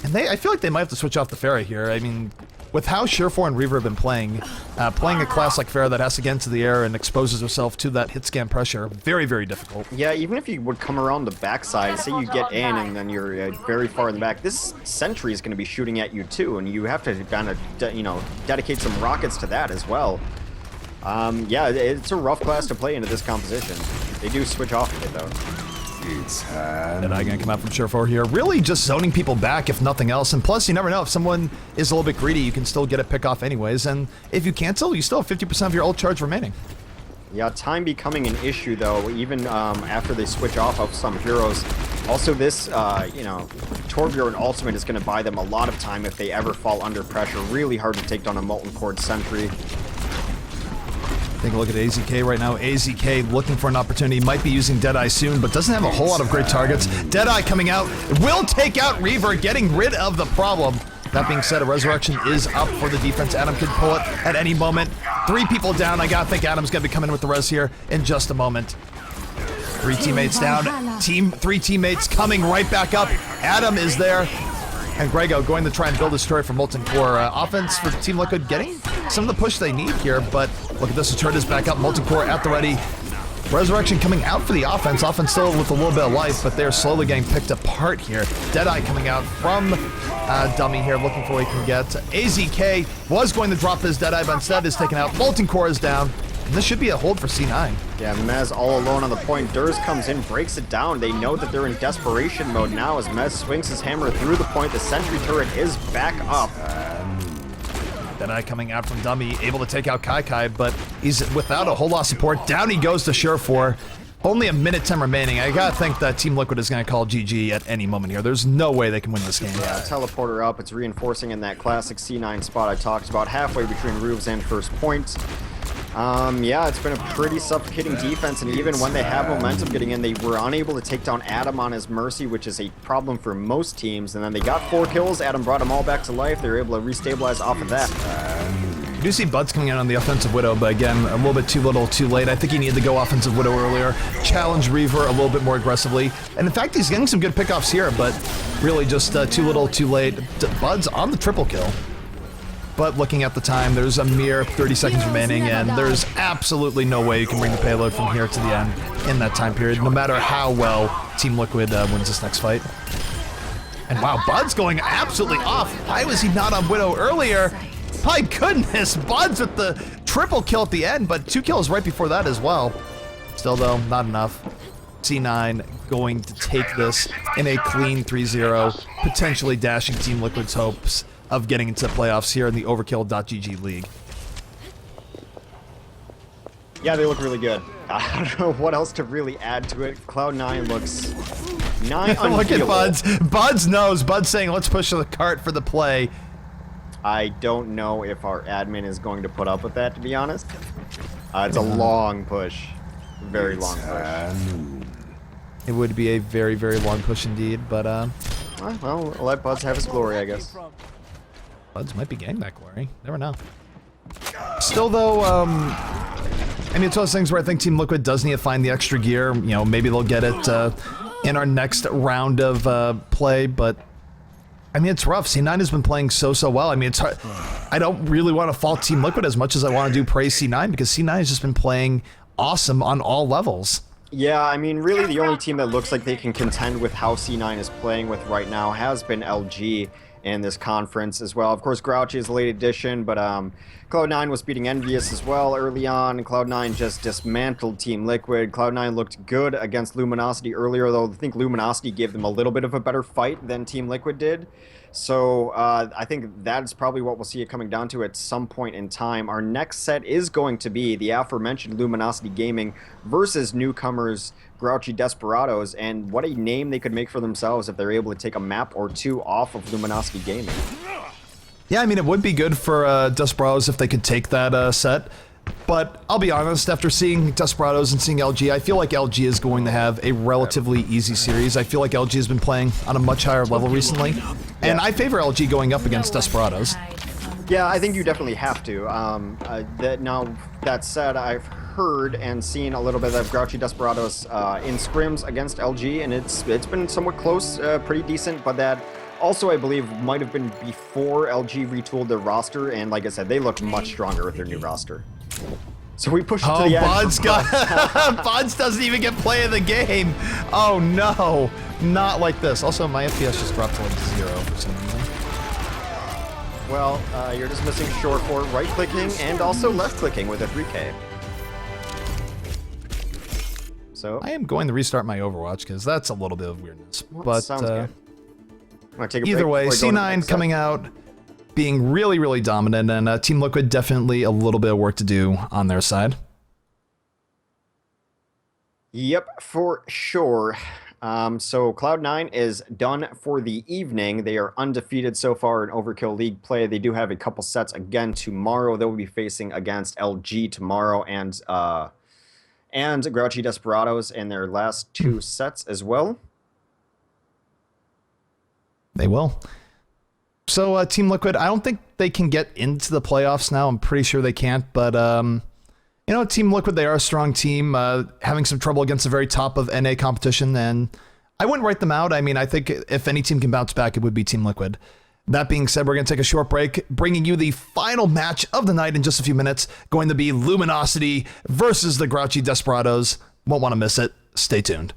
And I feel like they might have to switch off the Pharah here. I mean, with how Sure4 and Reaver have been playing a class like Pharah that has to get into the air and exposes herself to that hit scan pressure, very, very difficult. Yeah, even if you would come around the backside, say you get in and then you're very far in the back, this sentry is going to be shooting at you too, and you have to kind of, you know, dedicate some rockets to that as well. Yeah, it's a rough class to play into this composition. They do switch off of it though. And I'm gonna come out from Sure4 here, really just zoning people back if nothing else, and plus you never know, if someone is a little bit greedy, you can still get a pick off anyways, and if you cancel, you still have 50% of your ult charge remaining. Yeah, time becoming an issue though, even after they switch off of some heroes. Also this, you know, Torbjorn ultimate is gonna buy them a lot of time if they ever fall under pressure. Really hard to take down a Molten Cord sentry. Take a look at AZK right now. AZK looking for an opportunity. Might be using Deadeye soon, but doesn't have a whole lot of great targets. Deadeye coming out. Will take out Reaver, getting rid of the problem. That being said, a resurrection is up for the defense. Adam could pull it at any moment. 3 people down. I gotta think Adam's gonna be coming in with the res here in just a moment. 3 teammates down. 3 teammates coming right back up. Adam is there. And Grego going to try and build a story for Molten Core. Offense for Team Liquid getting some of the push they need here, but look at this. The turret is back up. Molten Core at the ready. Resurrection coming out for the offense. Offense still with a little bit of life, but they're slowly getting picked apart here. Deadeye coming out from Dummy here, looking for what he can get. AZK was going to drop his Deadeye, but instead is taken out. Molten Core is down. And this should be a hold for C9. Yeah, Mez all alone on the point. Durs comes in, breaks it down. They know that they're in desperation mode now as Mez swings his hammer through the point. The sentry turret is back up. Deadeye coming out from Dummy, able to take out Kai, but he's without a whole lot of support. Down he goes to Surefour. Only a minute 10 remaining. I gotta think that Team Liquid is gonna call GG at any moment here. There's no way they can win this game. Yeah, teleporter up. It's reinforcing in that classic C9 spot I talked about, halfway between roofs and first point. Yeah, it's been a pretty suffocating defense, and even when they have momentum getting in, they were unable to take down Adam on his Mercy, which is a problem for most teams, and then they got 4 kills. Adam brought them all back to life. They were able to restabilize off of that. You do see Buds coming in on the offensive Widow, but again, a little bit too little, too late. I think he needed to go offensive Widow earlier, challenge Reaver a little bit more aggressively, and in fact, he's getting some good pickoffs here, but really just too little, too late. Buds on the triple kill. But looking at the time, there's a mere 30 seconds remaining, and there's absolutely no way you can bring the payload from here to the end in that time period, no matter how well Team Liquid wins this next fight. And wow, Bud's going absolutely off. Why was he not on Widow earlier? My goodness, Bud's with the triple kill at the end, but 2 kills right before that as well. Still though, not enough. C9 going to take this in a clean 3-0, potentially dashing Team Liquid's hopes of getting into the playoffs here in the Overkill.GG League. Yeah, they look really good. I don't know what else to really add to it. Cloud9 looks nigh unbeatable. Look at Buds. Buds knows. Buds saying, let's push the cart for the play. I don't know if our admin is going to put up with that, to be honest. It's a long push. Very long push. It would be a very, very long push indeed, but well, let Buds have his glory, I guess. Buds might be getting that glory. Never know. Still, though, I mean, it's one of those things where I think Team Liquid does need to find the extra gear. You know, maybe they'll get it in our next round of play, but I mean, it's rough. C9 has been playing so well. I mean, it's hard. I don't really want to fault Team Liquid as much as I want to do praise C9, because C9 has just been playing awesome on all levels. Yeah, I mean, really the only team that looks like they can contend with how C9 is playing with right now has been LG in this conference as well. Of course, Grouchy is a late addition, but Cloud9 was beating Envious as well early on, and Cloud9 just dismantled Team Liquid. Cloud9 looked good against Luminosity earlier, though I think Luminosity gave them a little bit of a better fight than Team Liquid did. So I think that's probably what we'll see it coming down to at some point in time. Our next set is going to be the aforementioned Luminosity Gaming versus newcomers Grouchy Desperados, and what a name they could make for themselves if they're able to take a map or 2 off of Luminosity Gaming. Yeah, I mean, it would be good for Desperados if they could take that set. But I'll be honest, after seeing Desperados and seeing LG, I feel like LG is going to have a relatively easy series. I feel like LG has been playing on a much higher level recently, and I favor LG going up against Desperados. Yeah, I think you definitely have to. That said, I've heard and seen a little bit of Grouchy Desperados in scrims against LG, and it's been somewhat close, pretty decent, but that also, I believe, might have been before LG retooled their roster, and like I said, they look much stronger with their new roster. So we push it to the end. Buds doesn't even get play of the game. Oh no, not like this. Also, my FPS just dropped to like 0 for some reason. Well, you're just missing short for right-clicking and also left-clicking with a 3K. So I am going to restart my Overwatch because that's a little bit of weirdness. Well, but sounds good. Wanna take a either break way, before I go to the C9 next coming set? out, being really, really dominant, and Team Liquid definitely a little bit of work to do on their side. Yep, for sure. So Cloud9 is done for the evening. They are undefeated so far in Overkill League play. They do have a couple sets again tomorrow. They will be facing against LG tomorrow and Grouchy Desperados in their last 2 sets as well. They will. So Team Liquid, I don't think they can get into the playoffs now. I'm pretty sure they can't, but you know, Team Liquid, they are a strong team, having some trouble against the very top of NA competition, and I wouldn't write them out. I mean, I think if any team can bounce back, it would be Team Liquid. That being said, we're going to take a short break, bringing you the final match of the night in just a few minutes, going to be Luminosity versus the Grouchy Desperados. Won't want to miss it. Stay tuned.